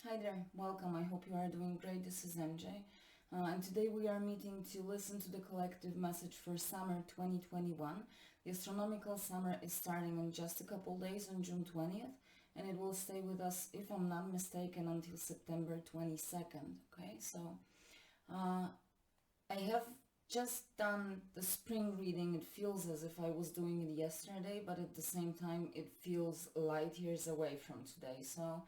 Hi there, welcome. I hope you are doing great. This is MJ. And today we are meeting to listen to the collective message for summer 2021. The astronomical summer is starting in just a couple days on June 20th, and it will stay with us, if I'm not mistaken, until September 22nd. Okay, so I have just done the spring reading. It feels as if I was doing it yesterday, but at the same time, it feels light years away from today. So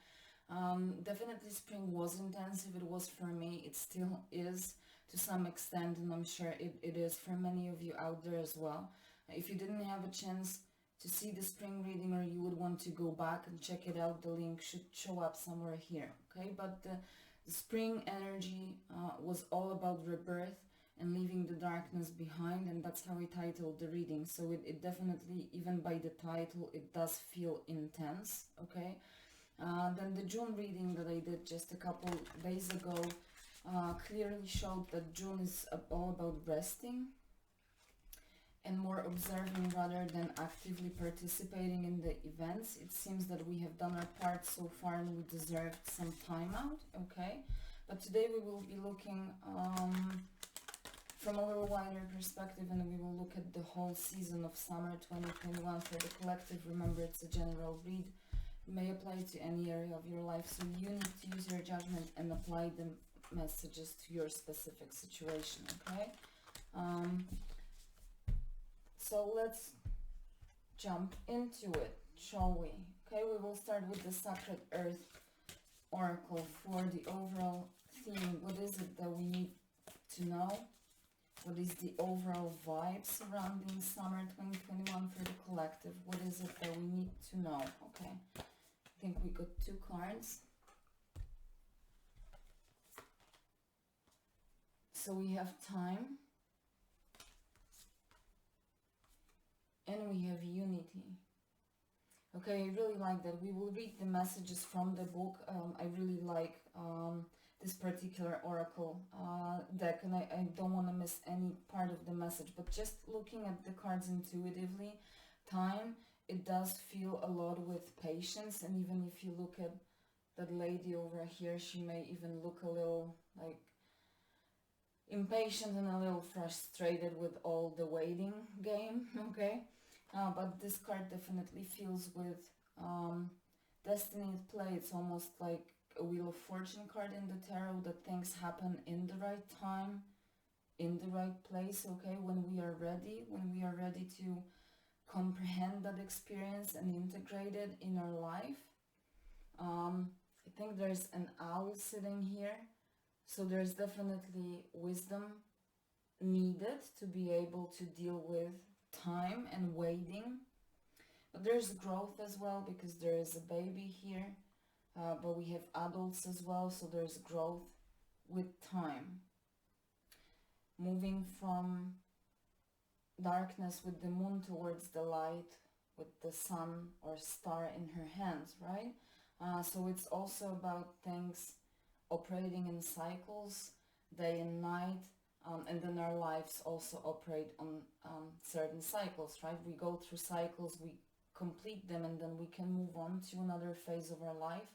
definitely spring was intensive. It was for me. It still is to some extent, and I'm sure it is for many of you out there as well. If you didn't have a chance to see the spring reading, or you would want to go back and check it out, the link should show up somewhere here. Okay, but the spring energy was all about rebirth and leaving the darkness behind, and that's how I titled the reading. So it definitely, even by the title, it does feel intense. Okay, then the June reading that I did just a couple days ago clearly showed that June is all about resting and more observing rather than actively participating in the events. It seems that we have done our part so far and we deserved some time out. Okay, but today we will be looking from a little wider perspective, and we will look at the whole season of summer 2021 for the collective. Remember, it's a general read. It may apply to any area of your life, so you need to use your judgment and apply the messages to your specific situation. Okay, so let's jump into it, shall we? Okay, we will start with the Sacred Earth Oracle for the overall theme. What is it that we need to know? What is the overall vibe surrounding summer 2021 for the collective? What is it that we need to know? Okay, I think we got two cards. So we have time. And we have unity. Okay, I really like that. We will read the messages from the book. I really like this particular oracle deck, and I don't want to miss any part of the message. But just looking at the cards intuitively, time, it does feel a lot with patience. And even if you look at that lady over here, she may even look a little like impatient and a little frustrated with all the waiting game. Okay, but this card definitely feels with destiny at play. It's almost like a Wheel of Fortune card in the tarot, that things happen in the right time, in the right place. Okay, when we are ready to comprehend that experience and integrate it in our life. I think there's an owl sitting here, so there's definitely wisdom needed to be able to deal with time and waiting. But there's growth as well, because there is a baby here, but we have adults as well, so there's growth with time. Moving from darkness with the moon towards the light with the sun or star in her hands, right? So it's also about things operating in cycles, day and night, and then our lives also operate on certain cycles, right? We go through cycles, we complete them, and then we can move on to another phase of our life,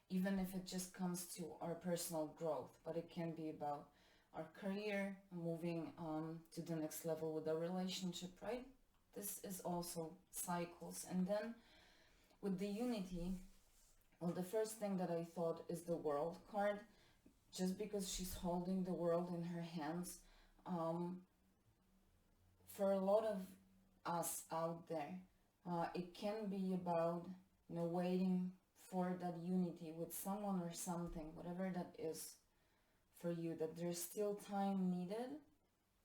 even if it just comes to our personal growth. But it can be about our career, moving to the next level with our relationship, right? This is also cycles. And then with the unity, well, the first thing that I thought is the World card, just because she's holding the world in her hands. For a lot of us out there, it can be about, waiting for that unity with someone or something, whatever that is for you, that there's still time needed,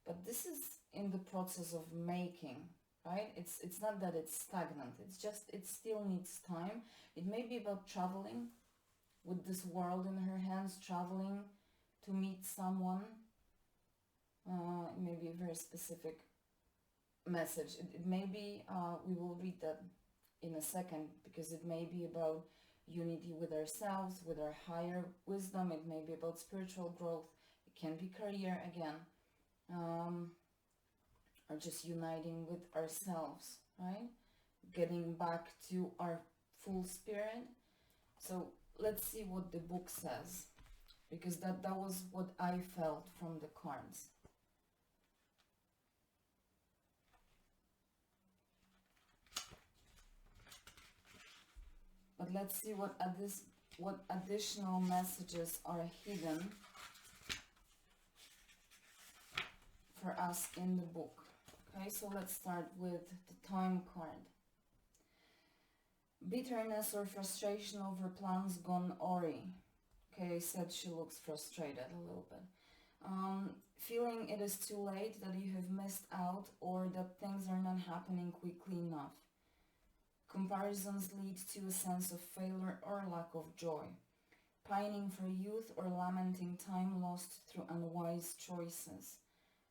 but this is in the process of making, right? It's not that it's stagnant, it's just it still needs time. It may be about traveling with this world in her hands, traveling to meet someone. It may be a very specific message. It may be, we will read that in a second, because it may be about unity with ourselves, with our higher wisdom. It may be about spiritual growth. It can be career again, or just uniting with ourselves, right? Getting back to our full spirit. So let's see what the book says, because that was what I felt from the cards. But let's see what additional messages are hidden for us in the book. Okay, so let's start with the Time card. Bitterness or frustration over plans gone awry. Okay, I said she looks frustrated a little bit. Feeling it is too late, that you have missed out, or that things are not happening quickly enough. Comparisons lead to a sense of failure or lack of joy. Pining for youth or lamenting time lost through unwise choices.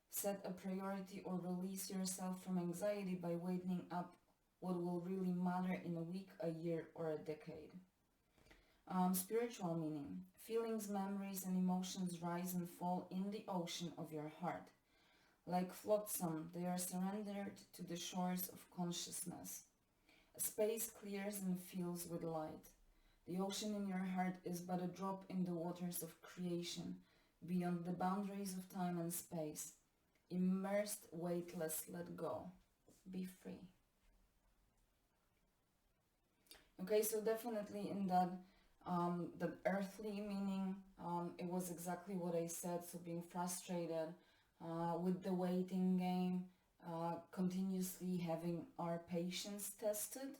Set a priority or release yourself from anxiety by weighing up what will really matter in a week, a year, or a decade. Spiritual meaning. Feelings, memories, and emotions rise and fall in the ocean of your heart. Like flotsam, they are surrendered to the shores of consciousness. A space clears and fills with light. The ocean in your heart is but a drop in the waters of creation, beyond the boundaries of time and space. Immersed, weightless, let go. Be free. Okay, so definitely in that earthly meaning, it was exactly what I said. So being frustrated with the waiting game, continuously having our patience tested,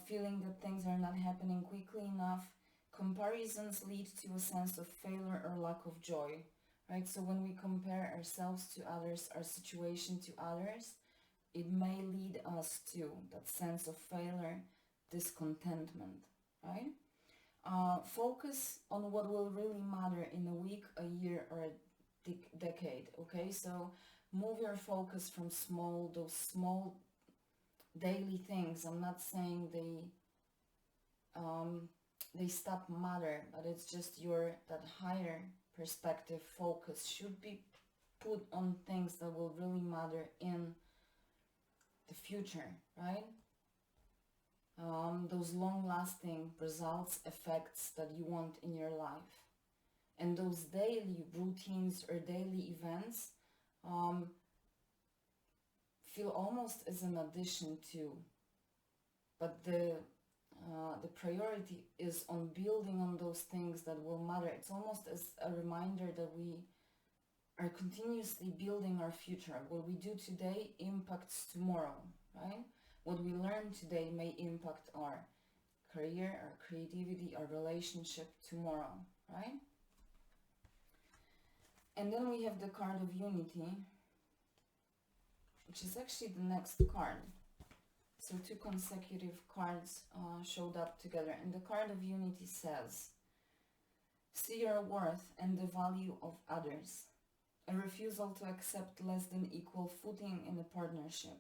feeling that things are not happening quickly enough. Comparisons lead to a sense of failure or lack of joy, right? So when we compare ourselves to others, our situation to others, it may lead us to that sense of failure, discontentment, right? Focus on what will really matter in a week, a year, or a decade, okay? So move your focus from those small daily things. I'm not saying they stop matter, but it's just that higher perspective focus should be put on things that will really matter in the future, right? Those long-lasting results, effects that you want in your life. And those daily routines or daily events feel almost as an addition to, but the priority is on building on those things that will matter. It's almost as a reminder that we are continuously building our future. What we do today impacts tomorrow, right? What we learn today may impact our career, our creativity, our relationship tomorrow, right? And then we have the card of unity, which is actually the next card. So 2 consecutive cards showed up together. And the card of unity says, see your worth and the value of others. A refusal to accept less than equal footing in a partnership.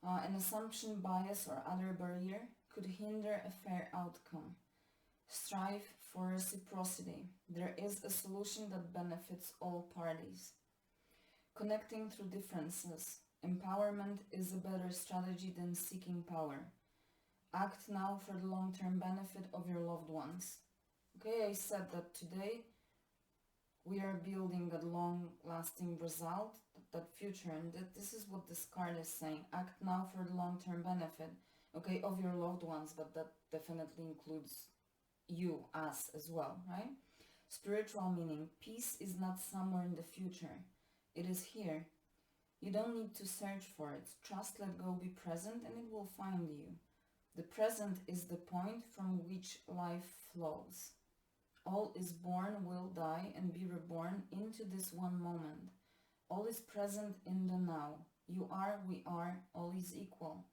An assumption, bias, or other barrier could hinder a fair outcome. Strive for reciprocity. There is a solution that benefits all parties. Connecting through differences. Empowerment is a better strategy than seeking power. Act now for the long-term benefit of your loved ones. Okay, I said that today we are building that long-lasting result, that future, and this is what this card is saying. Act now for the long-term benefit, okay, of your loved ones, but that definitely includes you, us as well, right? Spiritual meaning. Peace is not somewhere in the future. It is here. You don't need to search for it. Trust, let go, be present, and it will find you. The present is the point from which life flows. All is born, will die, and be reborn into this one moment. All is present in the now. You are, we are, all is equal.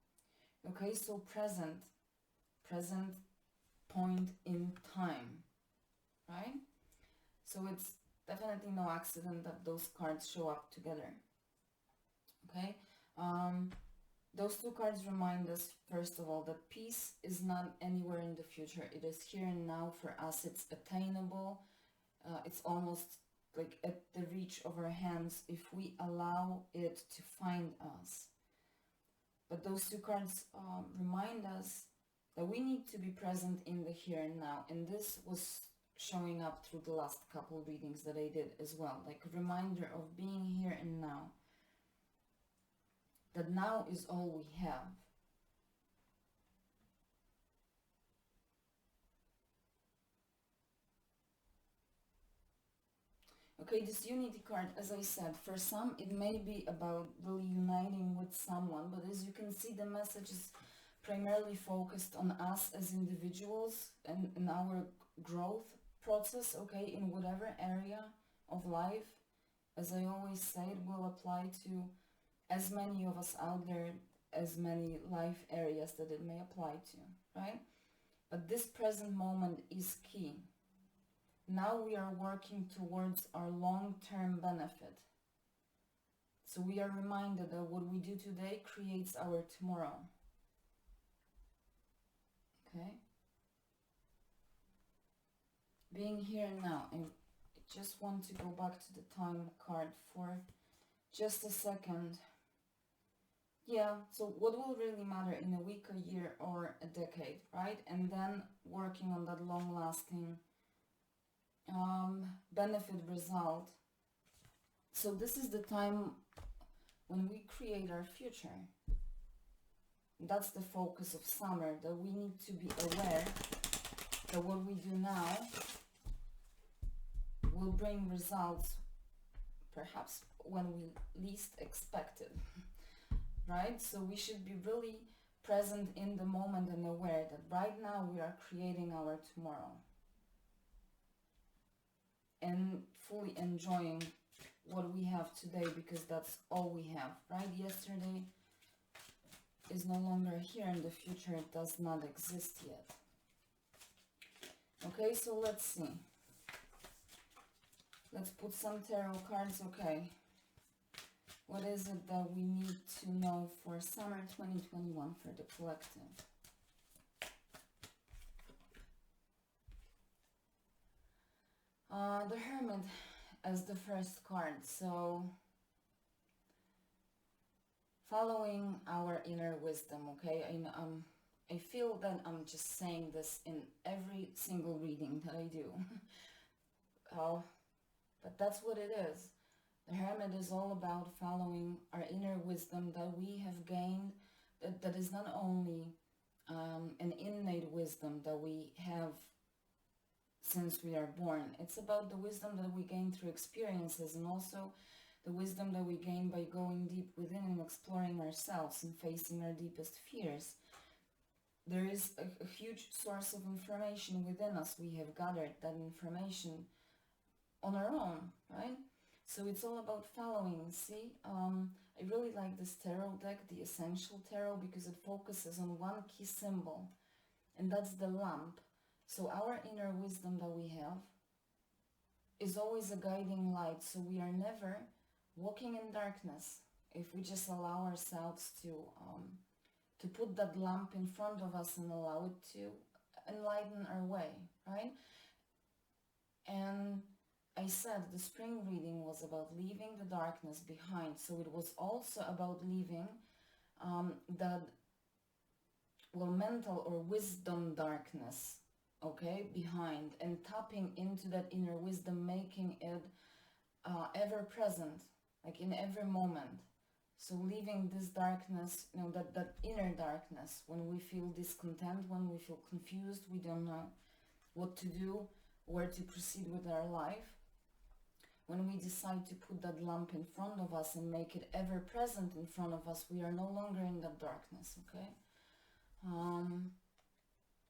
Okay, so present point in time, right? So it's definitely no accident that those cards show up together. Okay, those 2 cards remind us, first of all, that peace is not anywhere in the future. It is here and now for us. It's attainable. It's almost like at the reach of our hands if we allow it to find us. But those 2 cards remind us that we need to be present in the here and now. And this was showing up through the last couple readings that I did as well, like a reminder of being here and now, that now is all we have. Okay, this unity card, as I said, for some it may be about really uniting with someone, but as you can see, the message is primarily focused on us as individuals and in our growth process, okay, in whatever area of life. As I always say, it will apply to as many of us out there, as many life areas that it may apply to, right? But this present moment is key. Now we are working towards our long-term benefit. So we are reminded that what we do today creates our tomorrow. Okay? Being here now. I just want to go back to the time card for just a second. Yeah, so what will really matter in a week, a year, or a decade, right? And then working on that long-lasting benefit result. So this is the time when we create our future. That's the focus of summer, that we need to be aware that what we do now will bring results perhaps when we least expect it, right? So we should be really present in the moment and aware that right now we are creating our tomorrow and fully enjoying what we have today, because that's all we have, right? Yesterday is no longer here and the future does not exist yet. Okay, so let's see. Let's put some tarot cards, okay. What is it that we need to know for summer 2021 for the collective? The Hermit as the first card. So following our inner wisdom, okay? I feel that I'm just saying this in every single reading that I do. But that's what it is. The Hermit is all about following our inner wisdom that we have gained, that is not only an innate wisdom that we have since we are born. It's about the wisdom that we gain through experiences, and also the wisdom that we gain by going deep within and exploring ourselves and facing our deepest fears. There is a huge source of information within us. We have gathered that information on our own, right? So it's all about following. See, I really like this tarot deck, the Essential Tarot, because it focuses on one key symbol, and that's the lamp. So our inner wisdom that we have is always a guiding light. So we are never walking in darkness if we just allow ourselves to put that lamp in front of us and allow it to enlighten our way, right? And I said the spring reading was about leaving the darkness behind. So it was also about leaving that, well, mental or wisdom darkness, okay, behind, and tapping into that inner wisdom, making it ever present, like in every moment. So leaving this darkness, you know, that inner darkness, when we feel discontent, when we feel confused, we don't know what to do, where to proceed with our life. When we decide to put that lamp in front of us and make it ever present in front of us, we are no longer in that darkness, okay?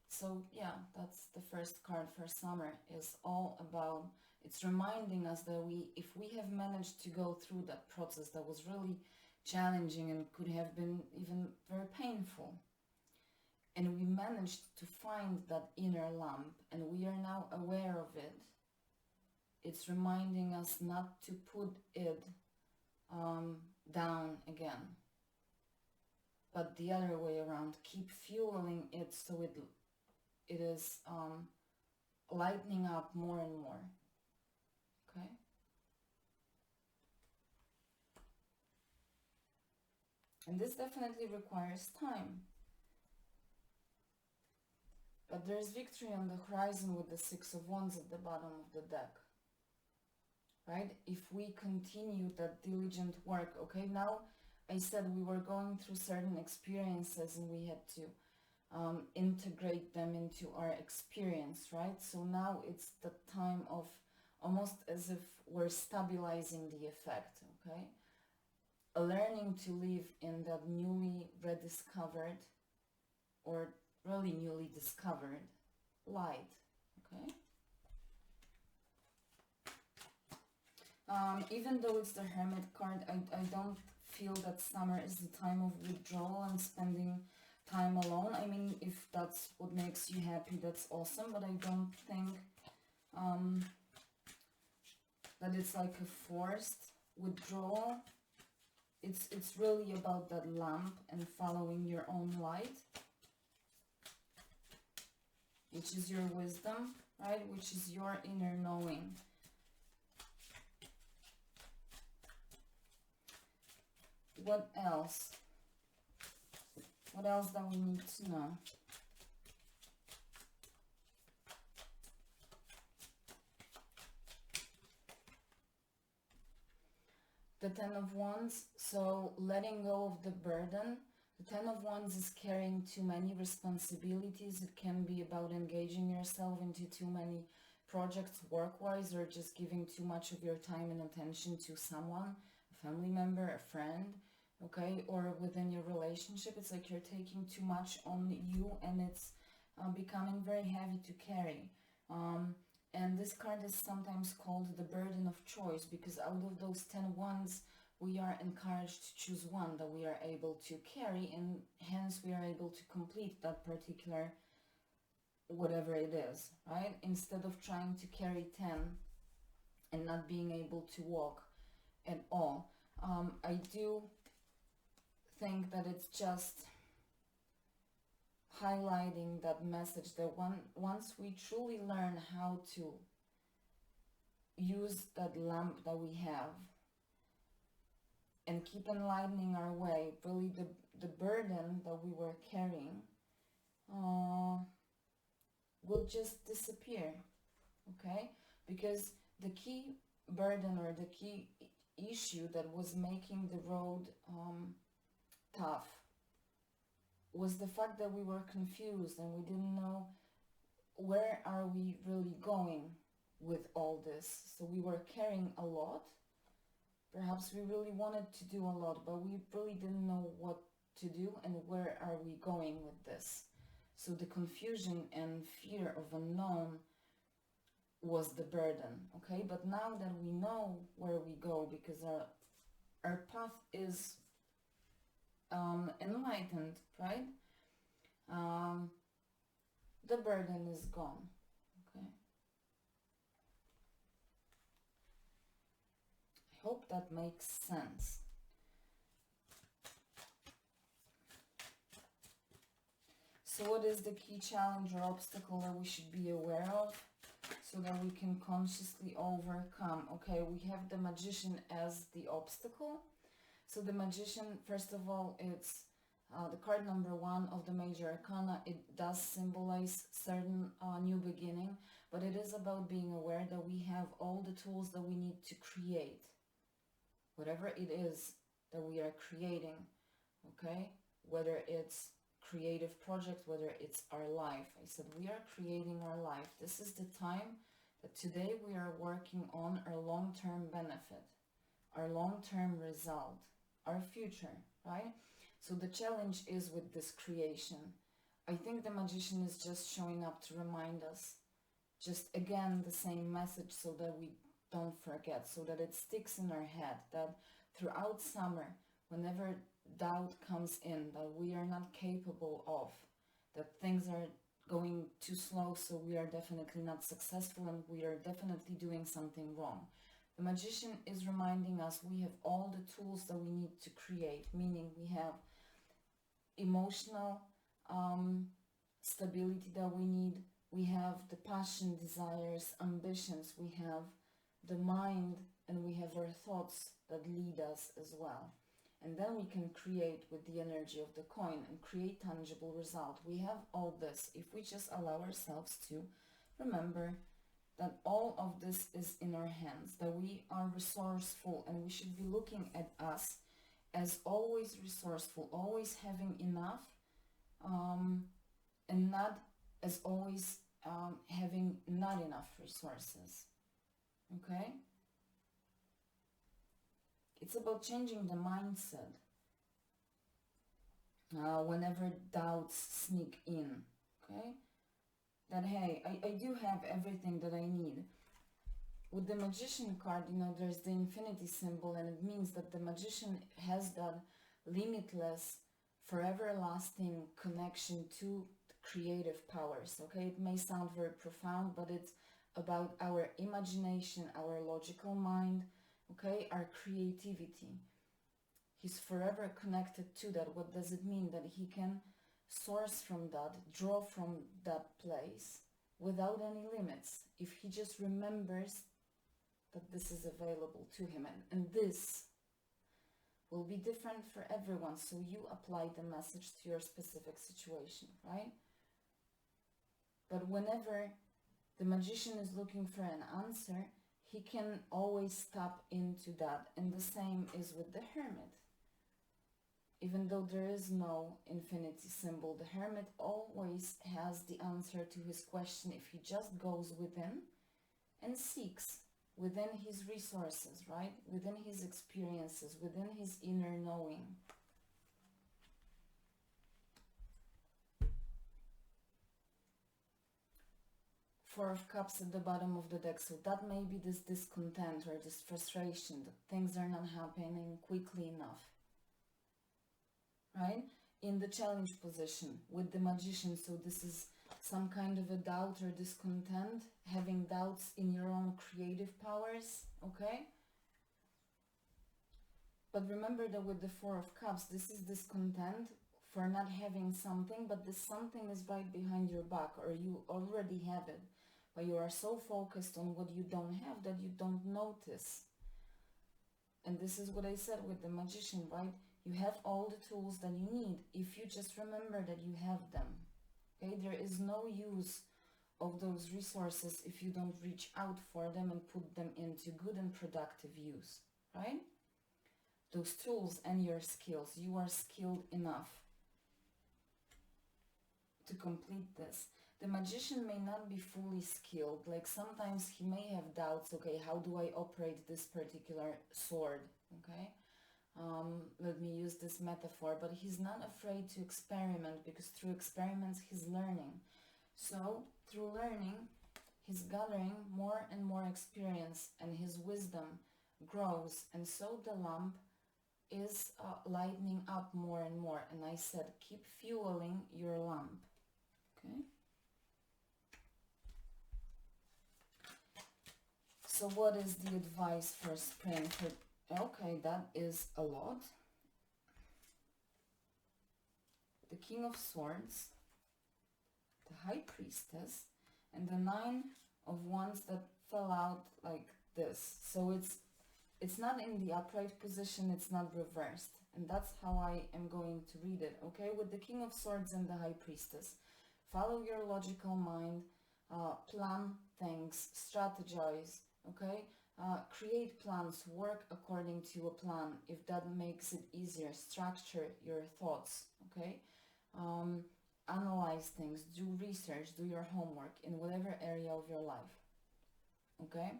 So yeah, that's the first card for summer, is all about, it's reminding us that if we have managed to go through that process that was really challenging and could have been even very painful, and we managed to find that inner lamp and we are now aware of it, it's reminding us not to put it down again, but the other way around, keep fueling it so it is lightening up more and more, okay? And this definitely requires time. But there's victory on the horizon with the Six of Wands at the bottom of the deck. Right? If we continue that diligent work, okay, now I said we were going through certain experiences and we had to integrate them into our experience, right? So now it's the time of almost as if we're stabilizing the effect, okay? Learning to live in that newly rediscovered or really newly discovered light, okay? Even though it's the Hermit card, I don't feel that summer is the time of withdrawal and spending time alone. I mean, if that's what makes you happy, that's awesome, but I don't think that it's like a forced withdrawal. It's really about that lamp and following your own light, which is your wisdom, right? Which is your inner knowing. What else? What else that we need to know? The Ten of Wands, so letting go of the burden. The Ten of Wands is carrying too many responsibilities. It can be about engaging yourself into too many projects work-wise, or just giving too much of your time and attention to someone, a family member, a friend, okay, or within your relationship. It's like you're taking too much on you and it's becoming very heavy to carry. And this card is sometimes called the burden of choice, because out of those 10 wands, we are encouraged to choose one that we are able to carry, and hence we are able to complete that particular whatever it is, right? Instead of trying to carry 10 and not being able to walk at all. I do think that it's just highlighting that message that once we truly learn how to use that lamp that we have and keep enlightening our way, really the burden that we were carrying will just disappear, okay? Because the key burden or the key issue that was making the road tough was the fact that we were confused and we didn't know where are we really going with all this. So we were carrying a lot. Perhaps we really wanted to do a lot, but we really didn't know what to do and where are we going with this. So the confusion and fear of unknown was the burden, okay? But now that we know where we go, because our path is enlightened, right? The burden is gone, okay? I hope that makes sense. So what is the key challenge or obstacle that we should be aware of so that we can consciously overcome? Okay, we have the Magician as the obstacle. So the Magician, first of all, it's the card number 1 of the major arcana. It does symbolize certain new beginning, but it is about being aware that we have all the tools that we need to create whatever it is that we are creating, okay? Whether it's creative project, whether it's our life. I said we are creating our life. This is the time that today we are working on our long-term benefit, our long-term result, our future, right? So the challenge is with this creation. I think the Magician is just showing up to remind us, just again the same message, so that we don't forget, so that it sticks in our head, that throughout summer, whenever doubt comes in, that we are not capable of, that things are going too slow, so we are definitely not successful and we are definitely doing something wrong. The Magician is reminding us we have all the tools that we need to create, meaning we have emotional stability that we need, we have the passion, desires, ambitions, we have the mind, and we have our thoughts that lead us as well. and then we can create with the energy of the coin and create tangible result. We have all this if we just allow ourselves to remember that all of this is in our hands, that we are resourceful, and we should be looking at us as always resourceful, always having enough, and not as always having not enough resources. Okay? It's about changing the mindset whenever doubts sneak in. Okay? That, hey, I do have everything that I need. With the Magician card, there's the infinity symbol, and it means that the Magician has that limitless, forever lasting connection to creative powers. Okay, it may sound very profound, but it's about our imagination, our logical mind, okay, our creativity. He's forever connected to that. What does it mean? That he can source from that, draw from that place without any limits, if he just remembers that this is available to him. And this will be different for everyone, so you apply the message to your specific situation, right? But whenever the Magician is looking for an answer, he can always tap into that. And the same is with the Hermit. Even though there is no infinity symbol, the Hermit always has the answer to his question if he just goes within and seeks within his resources, right? Within his experiences, within his inner knowing. Four of Cups at the bottom of the deck, so that may be this discontent or this frustration that things are not happening quickly enough, right? In the challenge position with the Magician, so this is some kind of a doubt or discontent, having doubts in your own creative powers, okay? But remember that with the Four of Cups, this is discontent for not having something, but this something is right behind your back, or you already have it, but you are so focused on what you don't have that you don't notice. And this is what I said with the Magician, right? You have all the tools that you need if you just remember that you have them. Okay, there is no use of those resources if you don't reach out for them and put them into good and productive use, right? Those tools and your skills, you are skilled enough to complete this. The Magician may not be fully skilled, like sometimes he may have doubts, okay, how do I operate this particular sword, okay? Let me use this metaphor, but he's not afraid to experiment, because through experiments he's learning. So through learning, he's gathering more and more experience, and his wisdom grows, and so the lamp is lightening up more and more. And I said, keep fueling your lamp, okay? So what is the advice for spring? Okay, that is a lot. The King of Swords, the High Priestess, and the Nine of Wands that fell out like this. So it's not in the upright position, it's not reversed. And that's how I am going to read it, okay? With the King of Swords and the High Priestess, follow your logical mind, plan things, strategize, okay? Create plans, work according to a plan if that makes it easier. Structure your thoughts, okay? Analyze things, do research, do your homework in whatever area of your life, okay?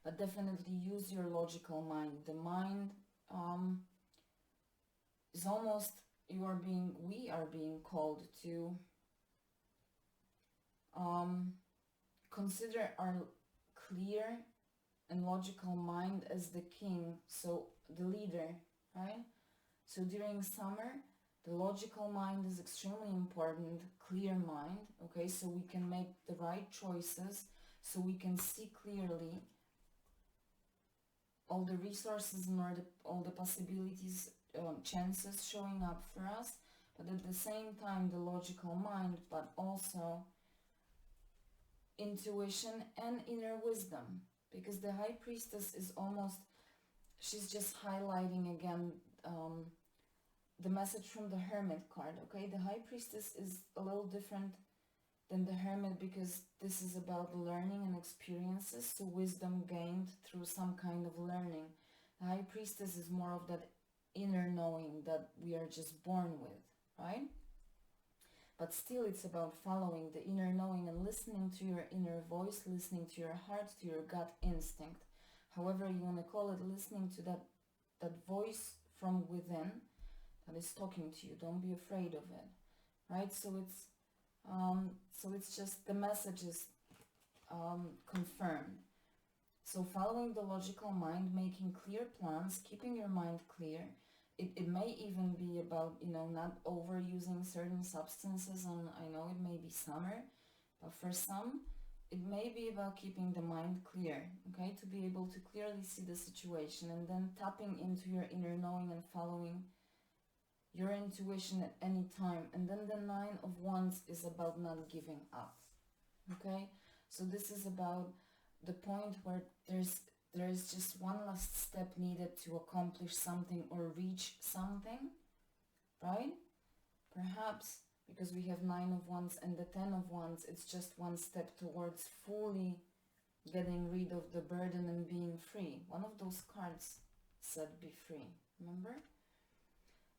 But definitely use your logical mind. The mind is almost, we are being called to consider our clear and logical mind as the king, so the leader, right? So during summer, the logical mind is extremely important, clear mind, okay? So we can make the right choices, so we can see clearly all the resources and all the possibilities, chances showing up for us, but at the same time the logical mind, but also intuition and inner wisdom, because the High Priestess is almost she's just highlighting again the message from the Hermit card, okay? The High Priestess is a little different than the Hermit because this is about learning and experiences, so wisdom gained through some kind of learning. The High Priestess is more of that inner knowing that we are just born with, right? But still it's about following the inner knowing and listening to your inner voice, listening to your heart, to your gut instinct. However you want to call it, listening to that voice from within that is talking to you. Don't be afraid of it, right? So it's just the message is confirmed. So following the logical mind, making clear plans, keeping your mind clear. It may even be about, not overusing certain substances, and I know it may be summer, but for some, it may be about keeping the mind clear, okay, to be able to clearly see the situation and then tapping into your inner knowing and following your intuition at any time. And then the 9 of Wands is about not giving up, okay? So this is about the point where there is just one last step needed to accomplish something or reach something, right? Perhaps because we have 9 of Wands and the 10 of Wands, it's just one step towards fully getting rid of the burden and being free. One of those cards said be free, remember?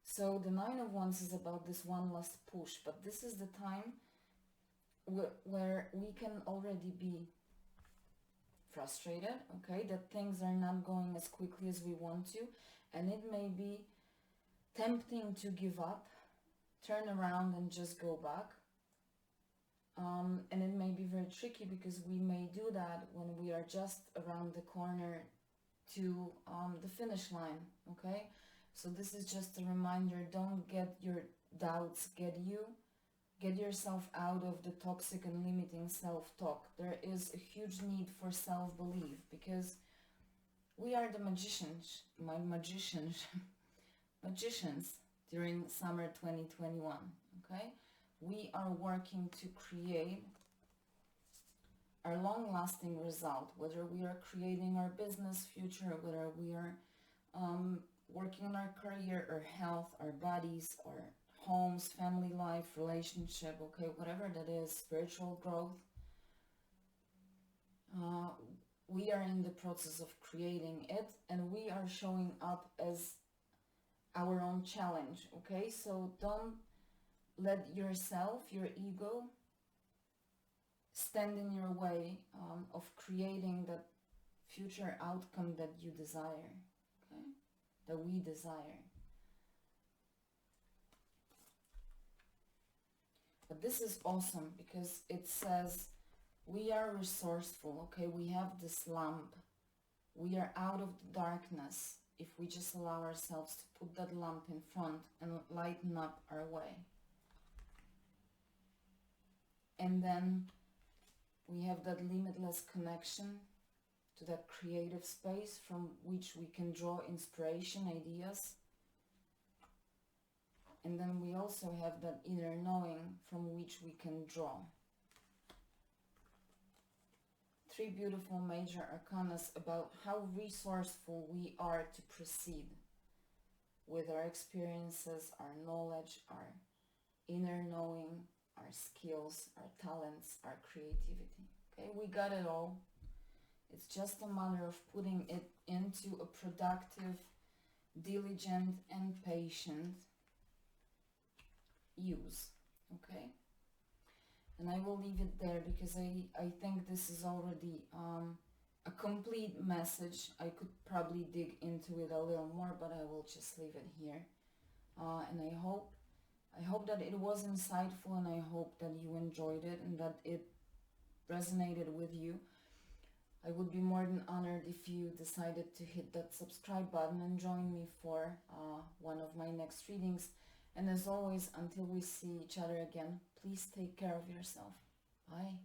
So the 9 of Wands is about this one last push, but this is the time where we can already be frustrated, okay, that things are not going as quickly as we want to, and it may be tempting to give up, turn around and just go back. And it may be very tricky because we may do that when we are just around the corner to the finish line, okay? So this is just a reminder, don't get your doubts get yourself out of the toxic and limiting self-talk. There is a huge need for self-belief because we are the magicians during summer 2021, okay? We are working to create our long-lasting result, whether we are creating our business future, whether we are working on our career, our health, our bodies, our homes, family life, relationship, okay, whatever that is, spiritual growth. We are in the process of creating it, and we are showing up as our own challenge, okay? So don't let yourself, your ego, stand in your way of creating that future outcome that you desire, okay? That we desire. But this is awesome because it says we are resourceful, okay? We have this lamp. We are out of the darkness if we just allow ourselves to put that lamp in front and lighten up our way. And then we have that limitless connection to that creative space from which we can draw inspiration, ideas. And then we also have that inner knowing from which we can draw. 3 beautiful major arcanas about how resourceful we are to proceed with our experiences, our knowledge, our inner knowing, our skills, our talents, our creativity. Okay, we got it all. It's just a matter of putting it into a productive, diligent, and patient use. Okay? And I will leave it there because I think this is already a complete message. I could probably dig into it a little more, but I will just leave it here. And I hope that it was insightful, and I hope that you enjoyed it and that it resonated with you. I would be more than honored if you decided to hit that subscribe button and join me for one of my next readings. And as always, until we see each other again, please take care of yourself. Bye.